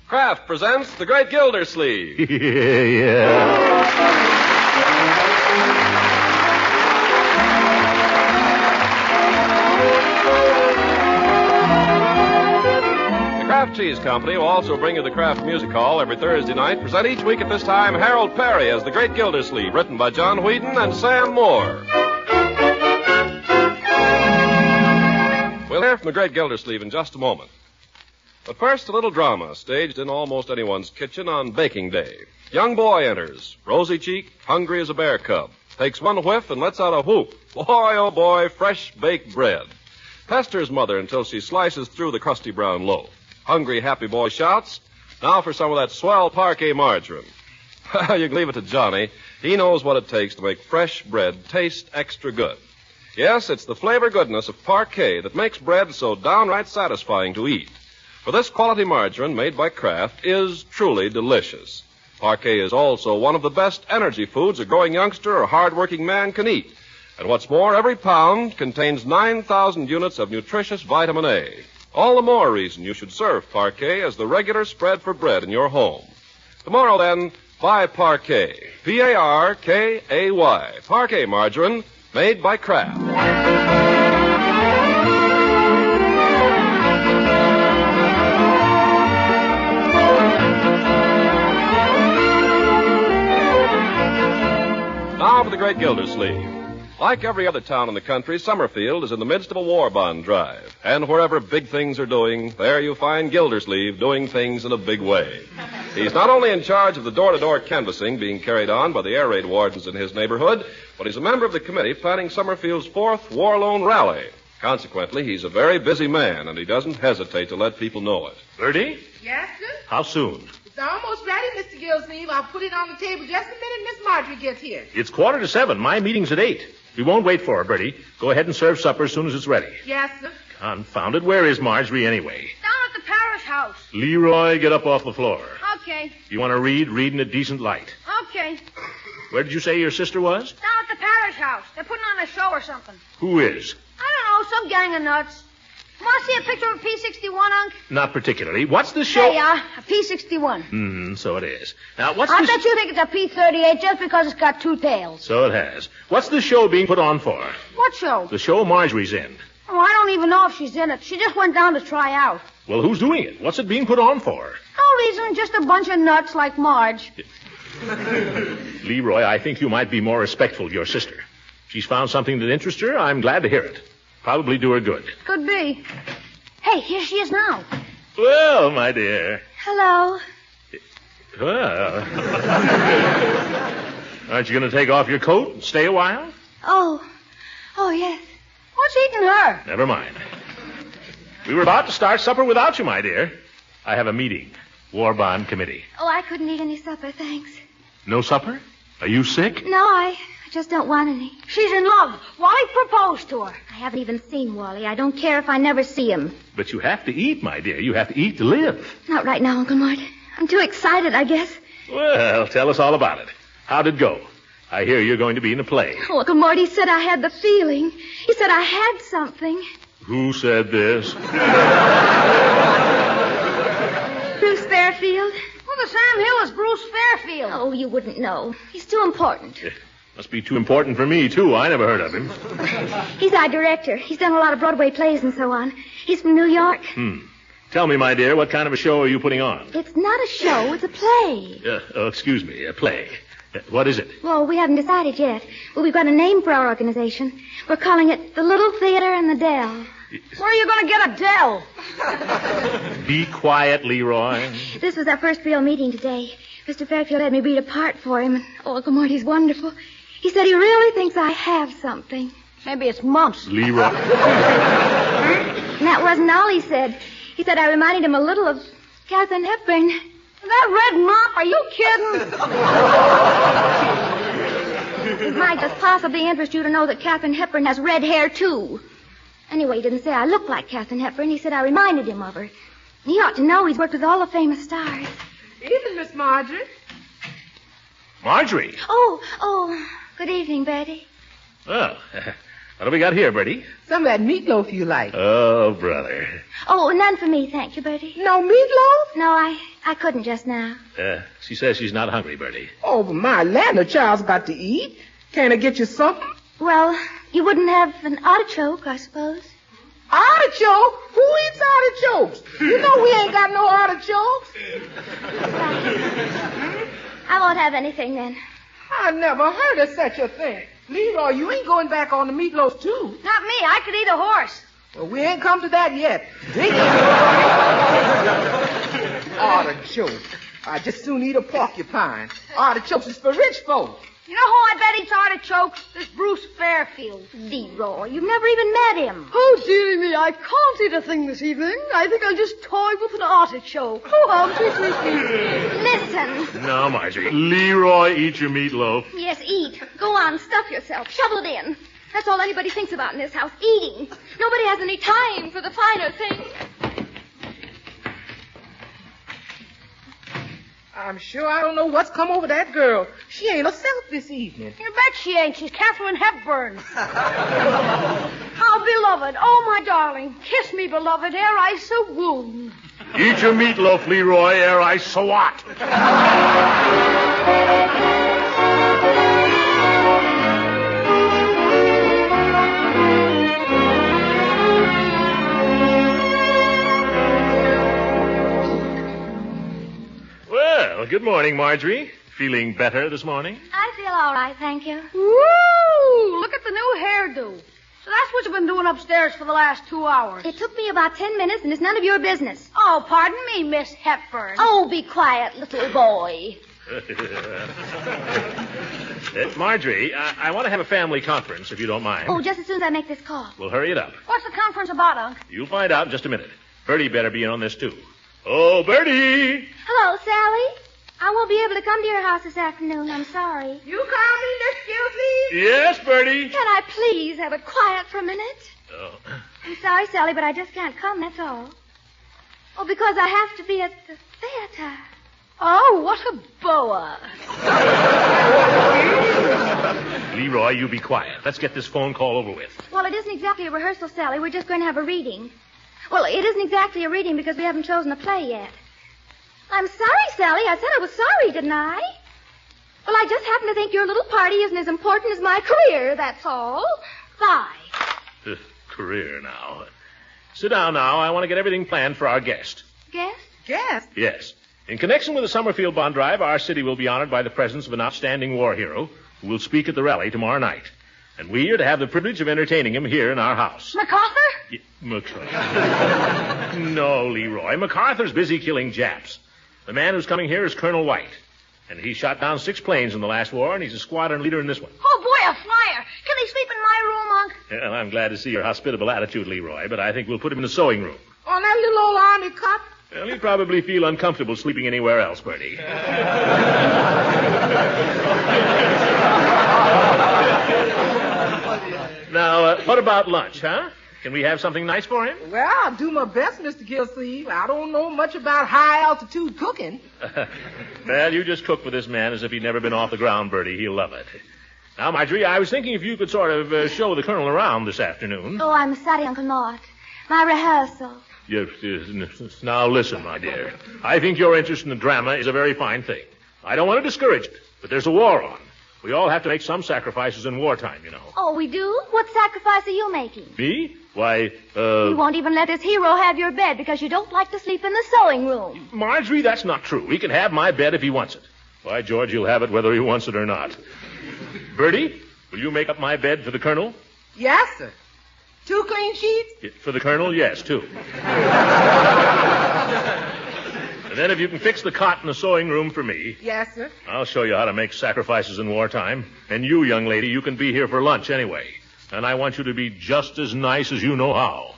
Kraft presents The Great Gildersleeve. Yeah. The Kraft Cheese Company will also bring you the Kraft Music Hall every Thursday night. Present each week at this time Harold Peary as The Great Gildersleeve, written by John Whedon and Sam Moore. We'll hear from The Great Gildersleeve in just a moment. But first, a little drama staged in almost anyone's kitchen on baking day. Young boy enters, rosy-cheeked, hungry as a bear cub. Takes one whiff and lets out a whoop. Boy, oh boy, fresh baked bread. Pesters mother until she slices through the crusty brown loaf. Hungry, happy boy shouts, now for some of that swell parquet margarine. You can leave it to Johnny. He knows what it takes to make fresh bread taste extra good. Yes, it's the flavor goodness of parquet that makes bread so downright satisfying to eat. For this quality margarine made by Kraft is truly delicious. Parquet is also one of the best energy foods a growing youngster or hard-working man can eat. And what's more, every pound contains 9,000 units of nutritious vitamin A. All the more reason you should serve Parquet as the regular spread for bread in your home. Tomorrow, then, buy Parquet. P-A-R-K-A-Y. Parquet margarine made by Kraft. Now for the Great Gildersleeve. Like every other town in the country, Summerfield is in the midst of a war bond drive. And wherever big things are doing, there you find Gildersleeve doing things in a big way. He's not only in charge of the door-to-door canvassing being carried on by the air raid wardens in his neighborhood, but he's a member of the committee planning Summerfield's 4th War Loan Rally. Consequently, he's a very busy man, and he doesn't hesitate to let people know it. Bertie? Yes, sir? How soon? It's almost ready, Mr. Gildersleeve. I'll put it on the table just a minute Miss Marjorie gets here. It's 7:15. My meeting's at 8. We won't wait for her, Bertie. Go ahead and serve supper as soon as it's ready. Yes, sir. Confound it. Where is Marjorie anyway? Down at the parish house. Leroy, get up off the floor. Okay. You want to read? Read in a decent light. Okay. Where did you say your sister was? Down at the parish house. They're putting on a show or something. Who is? I don't know, some gang of nuts. Want to see a picture of a P-61, Unc? Not particularly. What's the show? There you are, a P-61. So it is. Now, what's I this... bet you think it's a P-38 just because it's got 2 tails. So it has. What's the show being put on for? What show? The show Marjorie's in. Oh, I don't even know if she's in it. She just went down to try out. Well, who's doing it? What's it being put on for? No reason, just a bunch of nuts like Marge. Leroy, I think you might be more respectful of your sister. If she's found something that interests her, I'm glad to hear it. Probably do her good. Could be. Hey, here she is now. Well, my dear. Hello. Well. Aren't you going to take off your coat and stay a while? Oh, yes. What's eating her? Never mind. We were about to start supper without you, my dear. I have a meeting. War Bond Committee. Oh, I couldn't eat any supper, thanks. No supper? Are you sick? No, I just don't want any. She's in love. Wally proposed to her. I haven't even seen Wally. I don't care if I never see him. But you have to eat, my dear. You have to eat to live. Not right now, Uncle Mort. I'm too excited, I guess. Well, tell us all about it. How'd it go? I hear you're going to be in a play. Oh, Uncle Mort, he said I had the feeling. He said I had something. Who said this? Bruce Fairfield. Well, the Sam Hill is Bruce Fairfield. Oh, you wouldn't know. He's too important. Must be too important for me, too. I never heard of him. He's our director. He's done a lot of Broadway plays and so on. He's from New York. Tell me, my dear, what kind of a show are you putting on? It's not a show. It's a play. Excuse me, a play. What is it? Well, we haven't decided yet. Well, we've got a name for our organization. We're calling it the Little Theater in the Dell. Where are you going to get a Dell? Be quiet, Leroy. This was our first real meeting today. Mr. Fairfield had me read a part for him, and Uncle Morty's wonderful. He said he really thinks I have something. Maybe it's mumps. Leroy. And that wasn't all he said. He said I reminded him a little of Katharine Hepburn. That red mop, are you kidding? It might just possibly interest you to know that Katharine Hepburn has red hair, too. Anyway, he didn't say I looked like Katharine Hepburn. He said I reminded him of her. And he ought to know he's worked with all the famous stars. Evening, Miss Marjorie. Marjorie. Oh, good evening, Bertie. Well, what have we got here, Bertie? Some of that meatloaf you like. Oh, brother. Oh, none for me, thank you, Bertie. No meatloaf? No, I I couldn't just now. She says she's not hungry, Bertie. Oh, but my land, the child's got to eat. Can't I get you something? Well, you wouldn't have an artichoke, I suppose. Artichoke? Who eats artichokes? You know we ain't got no artichokes. I won't have anything then. I never heard of such a thing. Leroy, you ain't going back on the meatloaf, too. Not me. I could eat a horse. Well, we ain't come to that yet. Artichoke. I just soon eat a porcupine. Artichokes is for rich folks. You know who I bet eats artichokes? This Bruce Fairfield. Leroy, you've never even met him. Oh, dearie me, I can't eat a thing this evening. I think I'll just toy with an artichoke. Oh, Auntie, Listen. No, Marjorie. Leroy, eat your meatloaf. Yes, eat. Go on, stuff yourself. Shovel it in. That's all anybody thinks about in this house, eating. Nobody has any time for the finer things. I'm sure I don't know what's come over that girl. She ain't herself this evening. You bet she ain't. She's Katharine Hepburn. How beloved. Oh, my darling. Kiss me, beloved, ere I so wound. Eat your meatloaf, Leroy, ere I swat. Well, good morning, Marjorie. Feeling better this morning? I feel all right, thank you. Woo! Look at the new hairdo. So that's what you've been doing upstairs for the last 2 hours. It took me about 10 minutes, and it's none of your business. Oh, pardon me, Miss Hepburn. Oh, be quiet, little boy. Marjorie, I want to have a family conference, if you don't mind. Oh, just as soon as I make this call. We'll hurry it up. What's the conference about, Unc? You'll find out in just a minute. Bertie better be in on this, too. Oh, Bertie! Hello, Sally. I won't be able to come to your house this afternoon. I'm sorry. You call me, Miss Gildersleeve? Yes, Bertie. Can I please have it quiet for a minute? Oh. I'm sorry, Sally, but I just can't come, that's all. Oh, because I have to be at the theater. Oh, what a boa. Leroy, you be quiet. Let's get this phone call over with. Well, it isn't exactly a rehearsal, Sally. We're just going to have a reading. Well, it isn't exactly a reading because we haven't chosen a play yet. I'm sorry, Sally. I said I was sorry, didn't I? Well, I just happen to think your little party isn't as important as my career, that's all. Bye. Career now. Sit down now. I want to get everything planned for our guest. Guest? Guest? Yes. In connection with the Summerfield bond drive, our city will be honored by the presence of an outstanding war hero who will speak at the rally tomorrow night. And we are to have the privilege of entertaining him here in our house. MacArthur? MacArthur. No, Leroy. MacArthur's busy killing Japs. The man who's coming here is Colonel White. And he shot down 6 planes in the last war, and he's a squadron leader in this one. Oh, boy, a flyer. Can he sleep in my room, Unc? Well, I'm glad to see your hospitable attitude, Leroy, but I think we'll put him in the sewing room. On that little old army cot? Well, he'd probably feel uncomfortable sleeping anywhere else, Bertie. Now, what about lunch, huh? Can we have something nice for him? Well, I'll do my best, Mr. Gildersleeve. I don't know much about high-altitude cooking. Well, you just cook for this man as if he'd never been off the ground, Bertie. He'll love it. Now, Marjorie, I was thinking if you could sort of show the Colonel around this afternoon. Oh, I'm sorry, Uncle Mort. My rehearsal. Yes. Now, listen, my dear. I think your interest in the drama is a very fine thing. I don't want to discourage it, but there's a war on. We all have to make some sacrifices in wartime, you know. Oh, we do? What sacrifice are you making? Me? Why, You won't even let this hero have your bed because you don't like to sleep in the sewing room. Marjorie, that's not true. He can have my bed if he wants it. Why, George, he'll have it whether he wants it or not. Bertie, will you make up my bed for the Colonel? Yes, sir. 2 clean sheets? For the Colonel, yes, 2. And then if you can fix the cot in the sewing room for me. Yes, sir. I'll show you how to make sacrifices in wartime. And you, young lady, you can be here for lunch anyway. And I want you to be just as nice as you know how.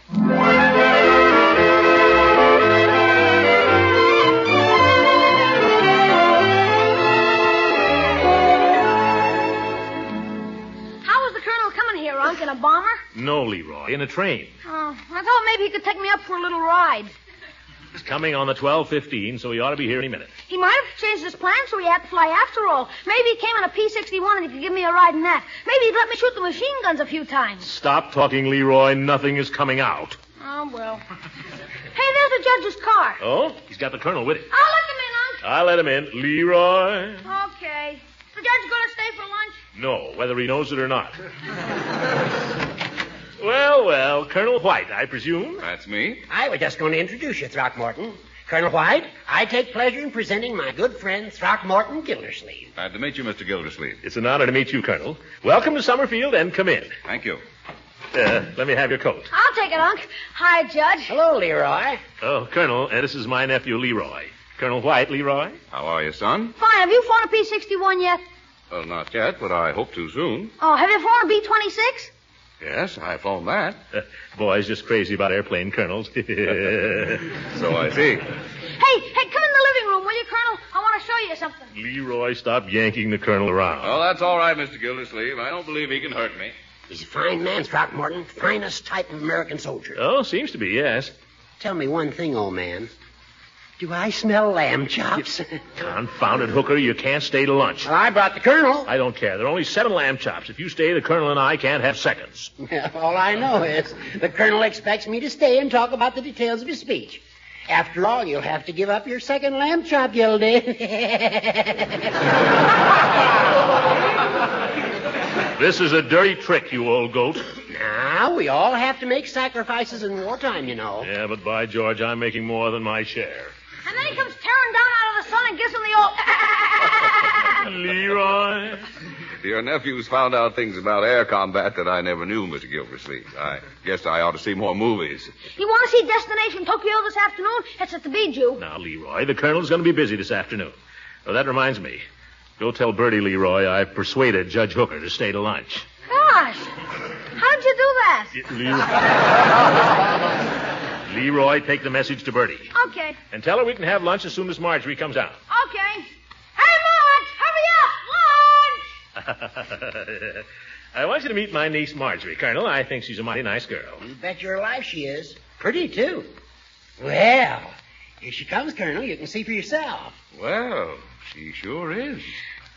How is the Colonel coming here, Unc? In a bomber? No, Leroy, in a train. Oh, I thought maybe he could take me up for a little ride. He's coming on the 12:15, so he ought to be here any minute. He might have changed his plan so he had to fly after all. Maybe he came on a P-61 and he could give me a ride in that. Maybe he'd let me shoot the machine guns a few times. Stop talking, Leroy. Nothing is coming out. Oh, well. Hey, there's the judge's car. Oh? He's got the Colonel with him. I'll let him I'll let him in. Leroy? Okay. The judge going to stay for lunch? No, whether he knows it or not. Well, Colonel White, I presume? That's me. I was just going to introduce you, Throckmorton. Colonel White, I take pleasure in presenting my good friend, Throckmorton Gildersleeve. Glad to meet you, Mr. Gildersleeve. It's an honor to meet you, Colonel. Welcome to Summerfield, and come in. Thank you. Let me have your coat. I'll take it, Unc. Hi, Judge. Hello, Leroy. Oh, Colonel, this is my nephew, Leroy. Colonel White, Leroy? How are you, son? Fine. Have you flown a P-61 yet? Well, not yet, but I hope to soon. Oh, have you flown a B-26? Yes, I've flown that. Boy's just crazy about airplane colonels. So I see. Hey, come in the living room, will you, Colonel? I want to show you something. Leroy, stop yanking the colonel around. Well, that's all right, Mr. Gildersleeve. I don't believe he can hurt me. He's a fine man, Throckmorton. Finest type of American soldier. Oh, seems to be, yes. Tell me one thing, old man. Do I smell lamb chops? Confounded hooker, you can't stay to lunch. Well, I brought the colonel. I don't care. There are only 7 lamb chops. If you stay, the colonel and I can't have seconds. All I know is the colonel expects me to stay and talk about the details of his speech. After all, you'll have to give up your second lamb chop, Gildy. This is a dirty trick, you old goat. Now, we all have to make sacrifices in wartime, you know. Yeah, but by George, I'm making more than my share. And then he comes tearing down out of the sun and gives him the old... Leroy? Your nephew's found out things about air combat that I never knew, Mr. Gildersleeve. I guess I ought to see more movies. You want to see Destination Tokyo this afternoon? It's at the Bijou. Now, Leroy, the colonel's going to be busy this afternoon. Well, that reminds me. Go tell Bertie, Leroy, I've persuaded Judge Hooker to stay to lunch. Gosh, how'd you do that? Leroy, take the message to Bertie. Okay. And tell her we can have lunch as soon as Marjorie comes out. Okay. Hey, Marge, hurry up! Lunch! I want you to meet my niece, Marjorie, Colonel. I think she's a mighty nice girl. You bet your life she is. Pretty, too. Well, here she comes, Colonel. You can see for yourself. Well, she sure is.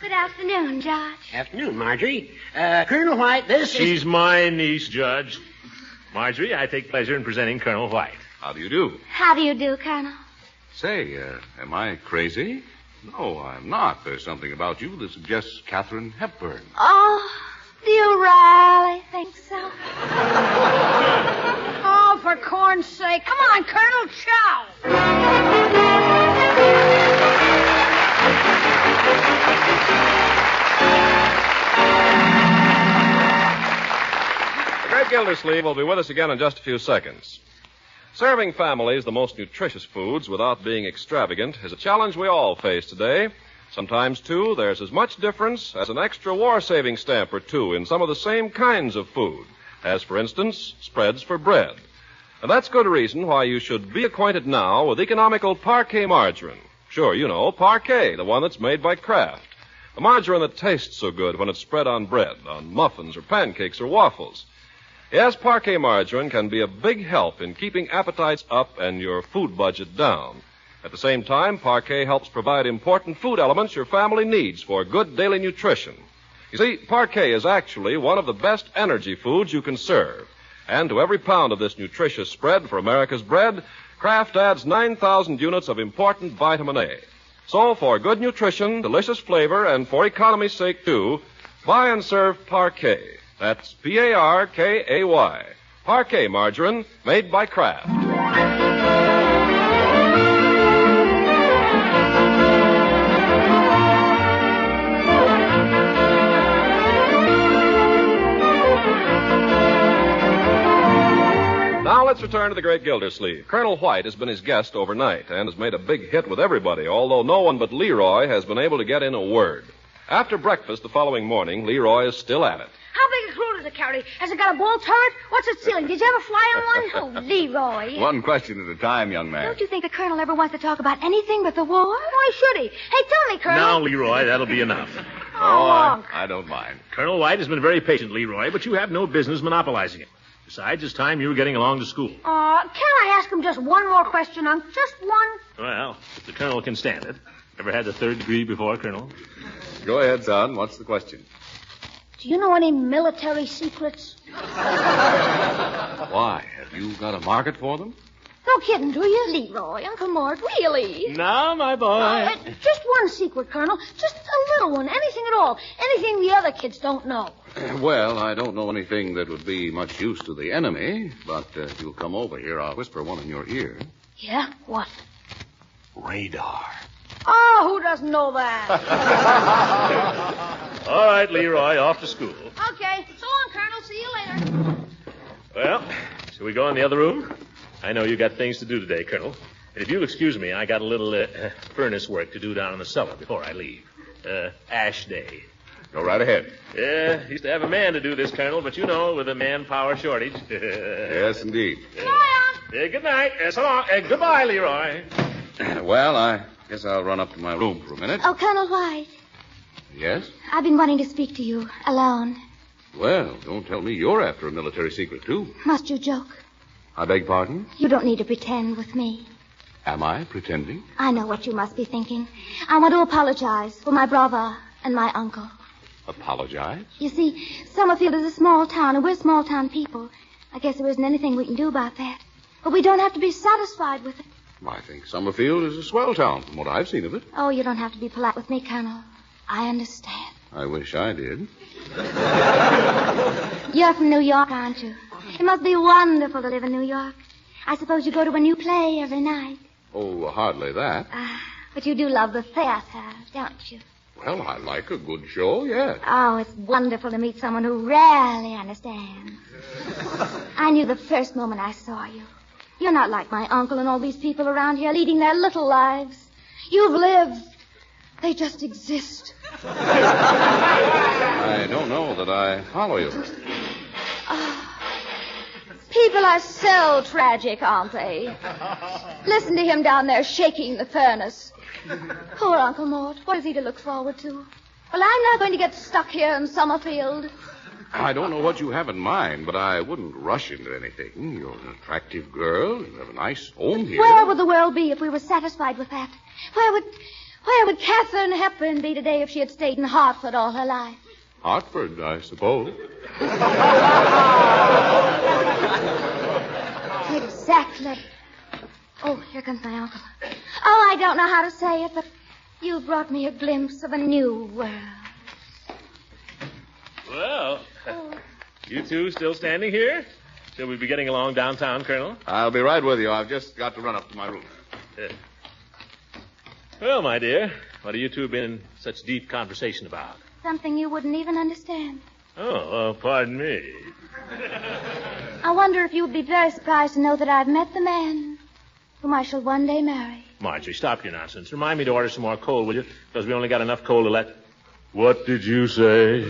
Good afternoon, Judge. Afternoon, Marjorie. Colonel White, She's my niece, Judge. Marjorie, I take pleasure in presenting Colonel White. How do you do? How do you do, Colonel? Say, am I crazy? No, I'm not. There's something about you that suggests Katharine Hepburn. Oh, do you really think so? Oh, for corn's sake. Come on, Colonel, chow. Great Gildersleeve will be with us again in just a few seconds. Serving families the most nutritious foods without being extravagant is a challenge we all face today. Sometimes, too, there's as much difference as an extra war-saving stamp or two in some of the same kinds of food, as, for instance, spreads for bread. And that's good reason why you should be acquainted now with economical Parquet margarine. Sure, you know, Parquet, the one that's made by Kraft. A margarine that tastes so good when it's spread on bread, on muffins or pancakes or waffles. Yes, Parquet margarine can be a big help in keeping appetites up and your food budget down. At the same time, Parquet helps provide important food elements your family needs for good daily nutrition. You see, Parquet is actually one of the best energy foods you can serve. And to every pound of this nutritious spread for America's bread, Kraft adds 9,000 units of important vitamin A. So, for good nutrition, delicious flavor, and for economy's sake, too, buy and serve Parquet. That's Parkay. Parquet margarine made by Kraft. Now let's return to the Great Gildersleeve. Colonel White has been his guest overnight and has made a big hit with everybody, although no one but Leroy has been able to get in a word. After breakfast the following morning, Leroy is still at it. How big a crew does it carry? Has it got a bull turret? What's its ceiling? Did you ever fly on one? Oh, Leroy. One question at a time, young man. Don't you think the Colonel ever wants to talk about anything but the war? Why should he? Hey, tell me, Colonel. Now, Leroy, that'll be enough. I don't mind. Colonel White has been very patient, Leroy, but you have no business monopolizing him. Besides, it's time you were getting along to school. Can I ask him just one more question, Unc? Just one? Well, if the Colonel can stand it. Ever had the 3rd degree before, Colonel? Go ahead, son. What's the question? Do you know any military secrets? Why? Have you got a market for them? No kidding, do you? Leroy, Uncle Mort, really? Now, my boy. Just one secret, Colonel. Just a little one. Anything at all. Anything the other kids don't know. Well, I don't know anything that would be much use to the enemy, but if you'll come over here, I'll whisper one in your ear. Yeah? What? Radar. Oh, who doesn't know that? All right, Leroy, off to school. Okay. So long, Colonel. See you later. Well, shall we go in the other room? I know you got things to do today, Colonel. And if you'll excuse me, I got a little furnace work to do down in the cellar before I leave. Ash Day. Go right ahead. Yeah, used to have a man to do this, Colonel, but you know, with a manpower shortage. Yes, indeed. Good night. So long. Goodbye, Leroy. Well, I guess I'll run up to my room for a minute. Oh, Colonel White. Yes? I've been wanting to speak to you, alone. Well, don't tell me you're after a military secret, too. Must you joke? I beg pardon? You don't need to pretend with me. Am I pretending? I know what you must be thinking. I want to apologize for my brother and my uncle. Apologize? You see, Summerfield is a small town, and we're small-town people. I guess there isn't anything we can do about that. But we don't have to be satisfied with it. I think Summerfield is a swell town from what I've seen of it. Oh, you don't have to be polite with me, Colonel. I understand. I wish I did. You're from New York, aren't you? It must be wonderful to live in New York. I suppose you go to a new play every night. Oh, hardly that. But you do love the theater, don't you? Well, I like a good show, yes. Oh, it's wonderful to meet someone who really understands. I knew the first moment I saw you. You're not like my uncle and all these people around here leading their little lives. You've lived. They just exist. I don't know that I follow you. People are so tragic, aren't they? Listen to him down there shaking the furnace. Poor Uncle Mort. What is he to look forward to? Well, I'm not going to get stuck here in Summerfield. I don't know what you have in mind, but I wouldn't rush into anything. You're an attractive girl. You have a nice home here. Where would the world be if we were satisfied with that? Where would Katharine Hepburn be today if she had stayed in Hartford all her life? Hartford, I suppose. Exactly. Oh, here comes my uncle. Oh, I don't know how to say it, but you brought me a glimpse of a new world. Well, you two still standing here? Shall we be getting along downtown, Colonel? I'll be right with you. I've just got to run up to my room. Well, my dear, what have you two been in such deep conversation about? Something you wouldn't even understand. Oh, pardon me. I wonder if you would be very surprised to know that I've met the man whom I shall one day marry. Marjorie, stop your nonsense. Remind me to order some more coal, will you? Because we only got enough coal to let... What did you say?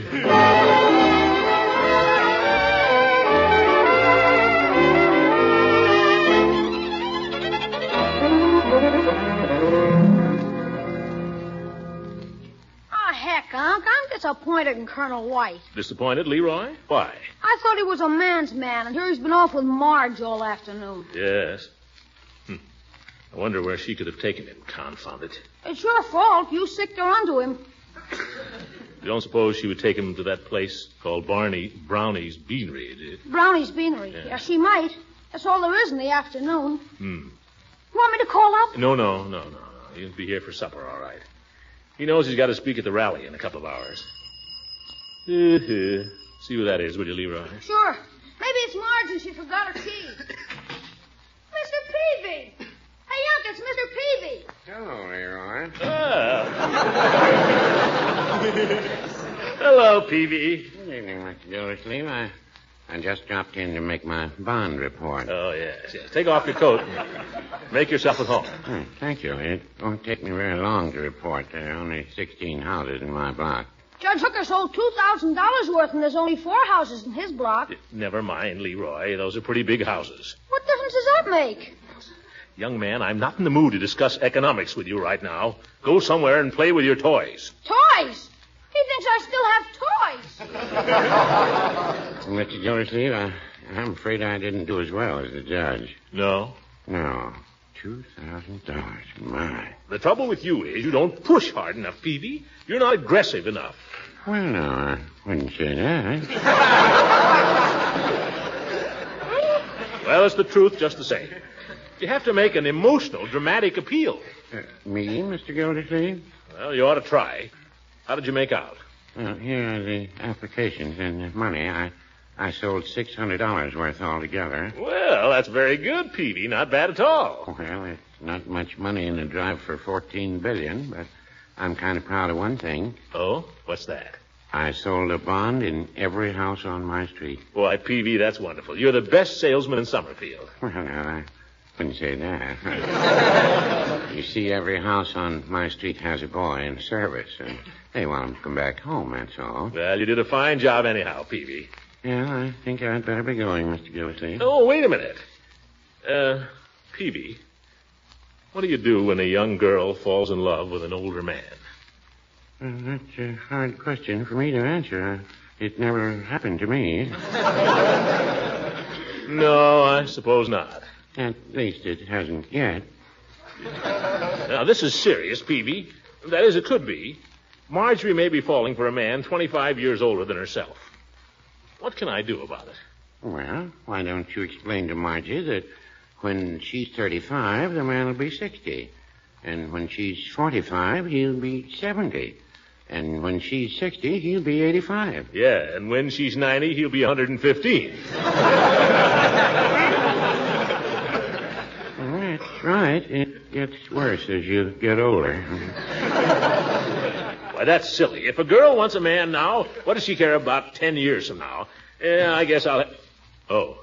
Unc, I'm disappointed in Colonel White. Disappointed, Leroy? Why? I thought he was a man's man, and here he's been off with Marge all afternoon. Yes. I wonder where she could have taken him, confound it. It's your fault. You sicked her onto him. You don't suppose she would take him to that place called Brownie's Beanery, do you? Brownie's Beanery? Yeah, she might. That's all there is in the afternoon. You want me to call up? No. He'll be here for supper, all right. He knows he's got to speak at the rally in a couple of hours. See who that is, would you, Leroy? Sure. Maybe it's Marge and she forgot her key. Mr. Peavy! Hey, Unc, it's Mr. Peavy. Hello, Leroy. Hello, Peavy. Good evening, Mr. Gildersleeve. I just dropped in to make my bond report. Oh, yes. Take off your coat and make yourself at home. Thank you. It won't take me very long to report. There are only 16 houses in my block. Judge Hooker sold $2,000 worth, and there's only 4 houses in his block. Never mind, Leroy. Those are pretty big houses. What difference does that make? Young man, I'm not in the mood to discuss economics with you right now. Go somewhere and play with your toys. Toys? He thinks I still have toys. Mr. Gildersleeve, I'm afraid I didn't do as well as the judge. No? No. $2,000. My. The trouble with you is you don't push hard enough, Peavy. You're not aggressive enough. Well, no, I wouldn't say that. Well, it's the truth just the same. You have to make an emotional, dramatic appeal. Me, Mr. Gildersleeve? Well, you ought to try. How did you make out? Well, here are the applications and the money. I sold $600 worth altogether. Well, that's very good, Peavy. Not bad at all. Well, it's not much money in the drive for $14 billion, but I'm kind of proud of one thing. Oh? What's that? I sold a bond in every house on my street. Why, Peavy, that's wonderful. You're the best salesman in Summerfield. Well, now, I wouldn't say that. You see, every house on my street has a boy in service, and they want him to come back home, that's all. Well, you did a fine job anyhow, Peavy. Yeah, I think I'd better be going, Mr. Gildersleeve. Oh, wait a minute. Peavy, what do you do when a young girl falls in love with an older man? That's a hard question for me to answer. It never happened to me. No, I suppose not. At least it hasn't yet. Now, this is serious, Peavy. That is, it could be. Marjorie may be falling for a man 25 years older than herself. What can I do about it? Well, why don't you explain to Margie that when she's 35, the man will be 60. And when she's 45, he'll be 70. And when she's 60, he'll be 85. Yeah, and when she's 90, he'll be 115. That's right. It gets worse as you get older. Why, that's silly. If a girl wants a man now, what does she care about 10 years from now? I guess I'll... Oh,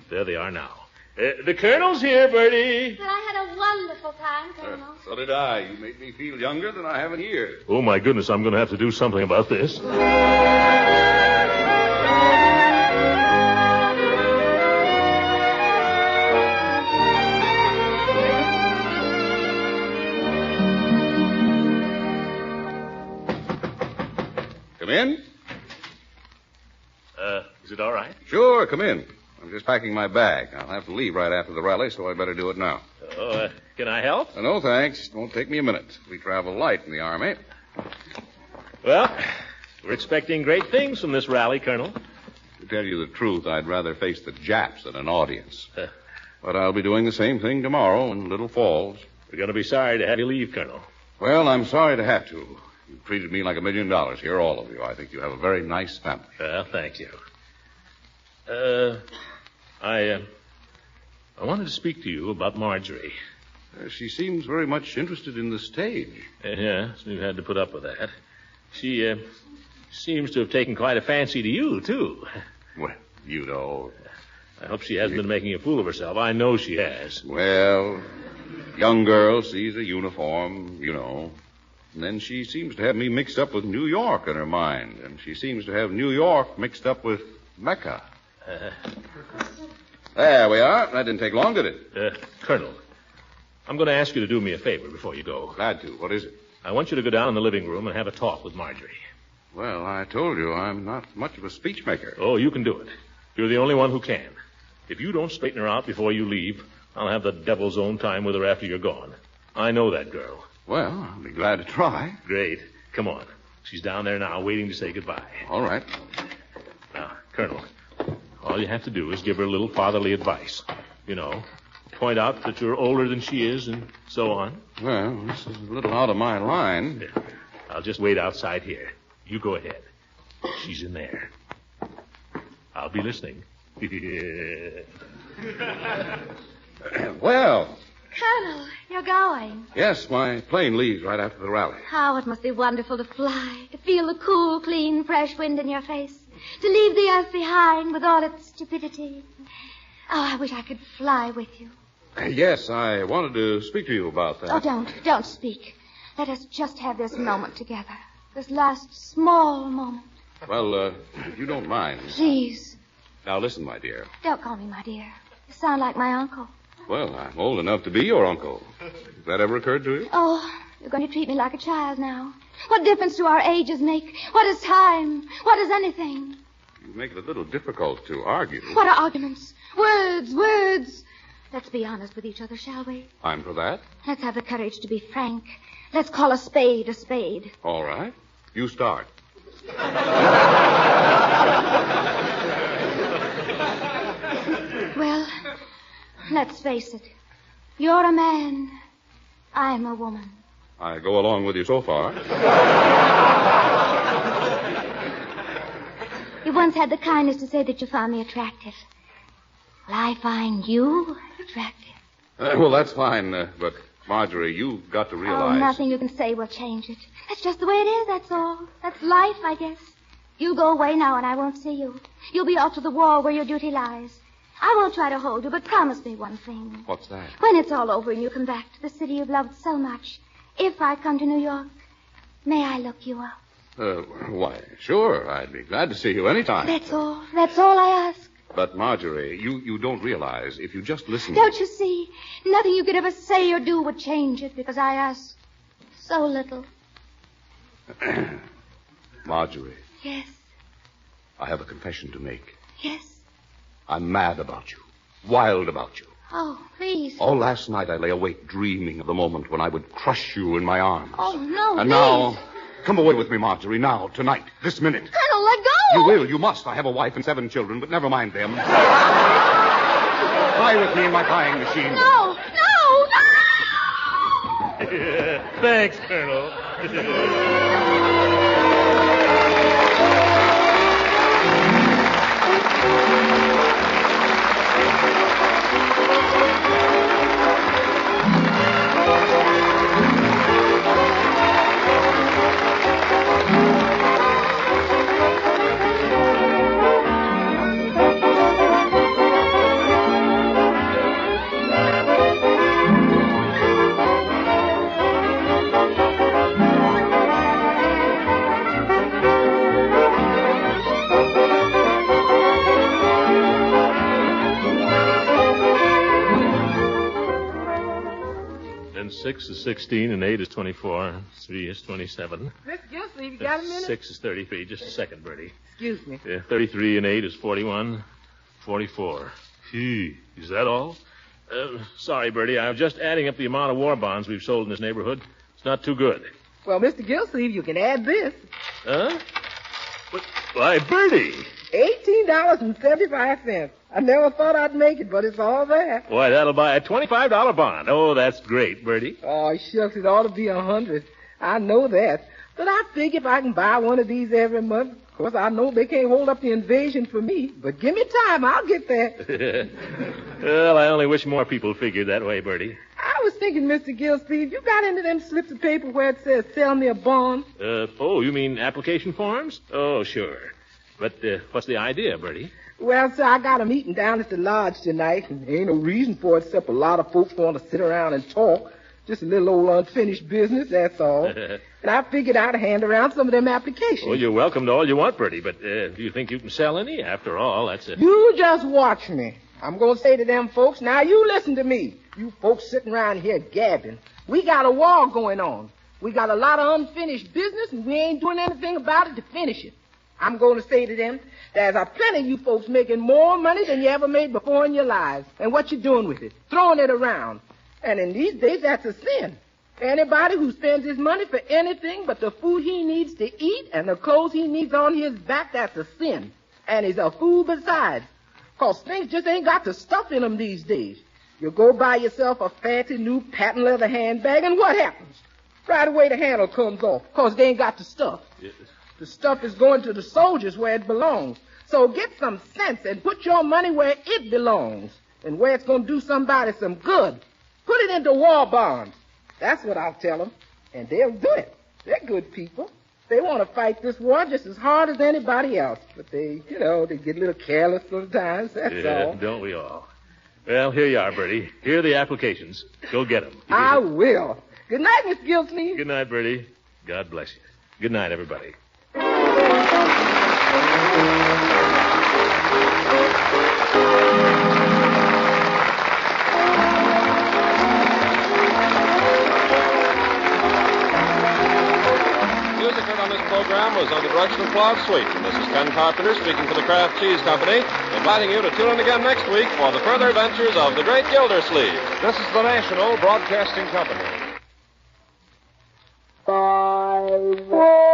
there they are now. The Colonel's here, Bertie. Well, I had a wonderful time, Colonel. So did I. You make me feel younger than I have in years. Oh, my goodness, I'm going to have to do something about this. Come in? Is it all right? Sure, come in. I'm just packing my bag. I'll have to leave right after the rally, so I better do it now. Oh, can I help? No, thanks. It won't take me a minute. We travel light in the Army. Well, we're expecting great things from this rally, Colonel. To tell you the truth, I'd rather face the Japs than an audience. But I'll be doing the same thing tomorrow in Little Falls. We're going to be sorry to have you leave, Colonel. Well, I'm sorry to have to. You've treated me like $1 million here, all of you. I think you have a very nice family. Well, thank you. I wanted to speak to you about Marjorie. She seems very much interested in the stage. Yes, we've had to put up with that. She seems to have taken quite a fancy to you, too. Well, you know. I hope she hasn't been making a fool of herself. I know she has. Well, young girl sees a uniform, you know. And then she seems to have me mixed up with New York in her mind. And she seems to have New York mixed up with Mecca. There we are. That didn't take long, did it? Colonel, I'm going to ask you to do me a favor before you go. Glad to. What is it? I want you to go down in the living room and have a talk with Marjorie. Well, I told you I'm not much of a speech maker. Oh, you can do it. You're the only one who can. If you don't straighten her out before you leave, I'll have the devil's own time with her after you're gone. I know that girl. Well, I'll be glad to try. Great. Come on. She's down there now waiting to say goodbye. All right. Now, Colonel, all you have to do is give her a little fatherly advice. You know, point out that you're older than she is and so on. Well, this is a little out of my line. Yeah. I'll just wait outside here. You go ahead. She's in there. I'll be listening. Well. Colonel, you're going. Yes, my plane leaves right after the rally. How it must be wonderful to fly, to feel the cool, clean, fresh wind in your face, to leave the earth behind with all its stupidity. Oh, I wish I could fly with you. Yes, I wanted to speak to you about that. Oh, don't speak. Let us just have this moment together. This last small moment. Well, if you don't mind. Please. Now, listen, my dear. Don't call me my dear. You sound like my uncle. Well, I'm old enough to be your uncle. Has that ever occurred to you? Oh, you're going to treat me like a child now. What difference do our ages make? What is time? What is anything? You make it a little difficult to argue. What are arguments? Words. Let's be honest with each other, shall we? I'm for that. Let's have the courage to be frank. Let's call a spade a spade. All right. You start. Well, let's face it. You're a man. I'm a woman. I go along with you so far. You once had the kindness to say that you found me attractive. Well, I find you attractive. Well, that's fine, but Marjorie, you've got to realize... Oh, nothing you can say will change it. That's just the way it is, that's all. That's life, I guess. You go away now and I won't see you. You'll be off to the wall where your duty lies. I won't try to hold you, but promise me one thing. What's that? When it's all over and you come back to the city you've loved so much, if I come to New York, may I look you up? Why, sure. I'd be glad to see you anytime. That's all. That's all I ask. But, Marjorie, you don't realize, if you just listen... Don't you see? Nothing you could ever say or do would change it because I ask so little. Marjorie. Yes. I have a confession to make. Yes. I'm mad about you. Wild about you. Oh, please. All last night I lay awake dreaming of the moment when I would crush you in my arms. Oh, no, And please. now, come away with me, Marjorie, now, tonight, this minute. Colonel, let go. You will, you must. I have a wife and 7 children, but never mind them. Fly with me in my flying machine. No, no, Thanks, Colonel. And 6 is 16, and 8 is 24, 3 is 27. Mr. Gildersleeve, you got a minute? 6 is 33. Just a second, Bertie. Excuse me. 33 and 8 is 41, 44. Gee, is that all? Sorry, Bertie. I'm just adding up the amount of war bonds we've sold in this neighborhood. It's not too good. Well, Mr. Gildersleeve, you can add this. Huh? Why, Bertie. $18.75. I never thought I'd make it, but it's all there. Why, that'll buy a $25 bond. Oh, that's great, Bertie. Oh, shucks, it ought to be 100. I know that. But I figure if I can buy one of these every month, of course, I know they can't hold up the invasion for me. But give me time, I'll get there. Well, I only wish more people figured that way, Bertie. I was thinking, Mr. Gildersleeve, you got into them slips of paper where it says, sell me a bond? You mean application forms? Oh, sure. But what's the idea, Bertie? Well, sir, I got a meeting down at the lodge tonight, and there ain't no reason for it except a lot of folks want to sit around and talk. Just a little old unfinished business, that's all. And I figured I'd hand around some of them applications. Well, you're welcome to all you want, Bertie, but do you think you can sell any? After all, that's a... You just watch me. I'm going to say to them folks, now you listen to me. You folks sitting around here gabbing. We got a war going on. We got a lot of unfinished business, and we ain't doing anything about it to finish it. I'm going to say to them, there's a plenty of you folks making more money than you ever made before in your lives. And what you doing with it? Throwing it around. And in these days, that's a sin. Anybody who spends his money for anything but the food he needs to eat and the clothes he needs on his back, that's a sin. And he's a fool besides. 'Cause things just ain't got the stuff in them these days. You go buy yourself a fancy new patent leather handbag, and what happens? Right away the handle comes off, 'cause they ain't got the stuff. Yes. The stuff is going to the soldiers where it belongs. So get some sense and put your money where it belongs and where it's going to do somebody some good. Put it into war bonds. That's what I'll tell them. And they'll do it. They're good people. They want to fight this war just as hard as anybody else. But they get a little careless sometimes. That's all. Don't we all? Well, here you are, Bertie. Here are the applications. Go get them. I will. Good night, Miss Gildersleeve. Good night, Bertie. God bless you. Good night, everybody. Music heard on this program was under the direction of Claude Sweet. This is Ken Carpenter speaking for the Kraft Cheese Company, inviting you to tune in again next week for the further adventures of the Great Gildersleeve. This is the National Broadcasting Company. 5, 1.